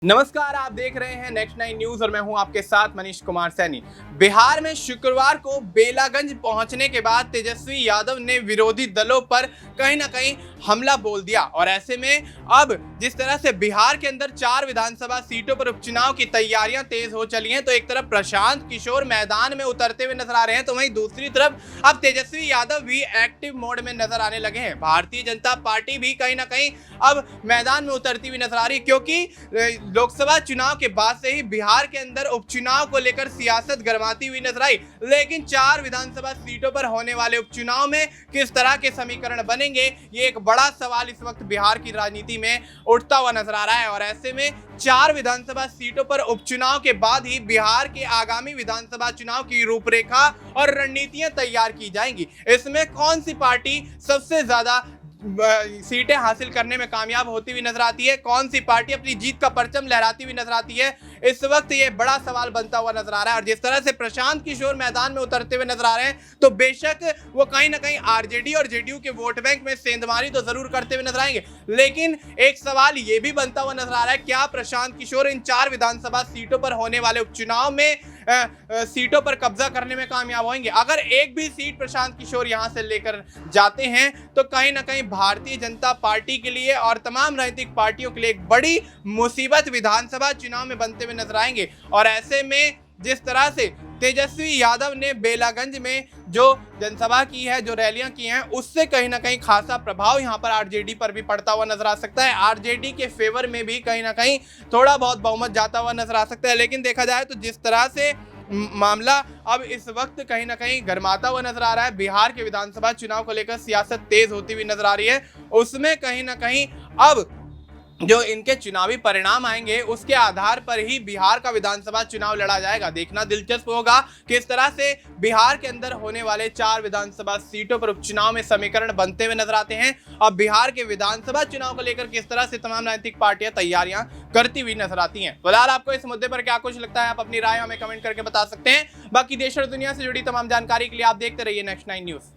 नमस्कार, आप देख रहे हैं नेक्स्ट 9 न्यूज और मैं हूं आपके साथ मनीष कुमार सैनी। बिहार में शुक्रवार को बेलागंज पहुंचने के बाद तेजस्वी यादव ने विरोधी दलों पर कहीं ना कहीं हमला बोल दिया और ऐसे में अब जिस तरह से बिहार के अंदर 4 विधानसभा सीटों पर उपचुनाव की तैयारियां तेज हो चली हैं, तो एक तरफ प्रशांत किशोर मैदान में उतरते हुए नजर आ रहे हैं, तो वहीं दूसरी तरफ अब तेजस्वी यादव भी एक्टिव मोड में नजर आने लगे हैं। भारतीय जनता पार्टी भी कहीं ना कहीं अब मैदान में उतरती हुई नजर आ रही है, क्योंकि लोकसभा चुनाव के बाद से ही बिहार के अंदर उपचुनाव को लेकर सियासत गरमाती हुई नजर आई, लेकिन 4 विधानसभा सीटों पर होने वाले उपचुनाव में किस तरह के समीकरण बनेंगे, ये एक बड़ा सवाल इस वक्त बिहार की राजनीति में उठता हुआ नजर आ रहा है। और ऐसे में 4 विधानसभा सीटों पर उपचुनाव के बाद ही बिहार के आगामी विधानसभा चुनाव की रूपरेखा और रणनीतियां तैयार की जाएंगी। इसमें कौन सी पार्टी सबसे ज्यादा सीटें हासिल करने में कामयाब होती हुई नजर आती है, कौन सी पार्टी अपनी जीत का परचम लहराती हुई नजर आती है, इस वक्त ये बड़ा सवाल बनता हुआ नजर आ रहा है। और जिस तरह से प्रशांत किशोर मैदान में उतरते हुए नजर आ रहे हैं, तो बेशक वो कहीं ना कहीं आरजेडी और जेडीयू के वोट बैंक में सेंधमारी तो जरूर करते हुए नजर आएंगे, लेकिन एक सवाल ये भी बनता हुआ नजर आ रहा है, क्या प्रशांत किशोर इन 4 विधानसभा सीटों पर होने वाले उपचुनाव में सीटों पर कब्जा करने में कामयाब होंगे? अगर एक भी सीट प्रशांत किशोर यहां से लेकर जाते हैं, तो कहीं ना कहीं भारतीय जनता पार्टी के लिए और तमाम राजनीतिक पार्टियों के लिए एक बड़ी मुसीबत विधानसभा चुनाव में बनते हुए नजर आएंगे। और ऐसे में जिस तरह से तेजस्वी यादव ने बेलागंज में जो जनसभा की है, जो रैलियां की हैं, उससे कहीं ना कहीं खासा प्रभाव यहां पर आरजेडी पर भी पड़ता हुआ नजर आ सकता है। आरजेडी के फेवर में भी कहीं ना कहीं थोड़ा बहुत बहुमत जाता हुआ नजर आ सकता है। लेकिन देखा जाए तो जिस तरह से मामला अब इस वक्त कहीं ना कहीं गरमाता हुआ नजर आ रहा है, बिहार के विधानसभा चुनाव को लेकर सियासत तेज होती हुई नजर आ रही है, उसमें कहीं ना कहीं अब जो इनके चुनावी परिणाम आएंगे उसके आधार पर ही बिहार का विधानसभा चुनाव लड़ा जाएगा। देखना दिलचस्प होगा किस तरह से बिहार के अंदर होने वाले 4 विधानसभा सीटों पर उपचुनाव में समीकरण बनते हुए नजर आते हैं। अब बिहार के विधानसभा चुनाव को लेकर किस तरह से तमाम राजनीतिक पार्टियां तैयारियां करती हुई नजर आती हैं। फिलहाल आपको इस मुद्दे पर क्या कुछ लगता है, आप अपनी राय हमें कमेंट करके बता सकते हैं। बाकी देश और दुनिया से जुड़ी तमाम जानकारी के लिए आप देखते रहिए नेक्स्ट 9 न्यूज।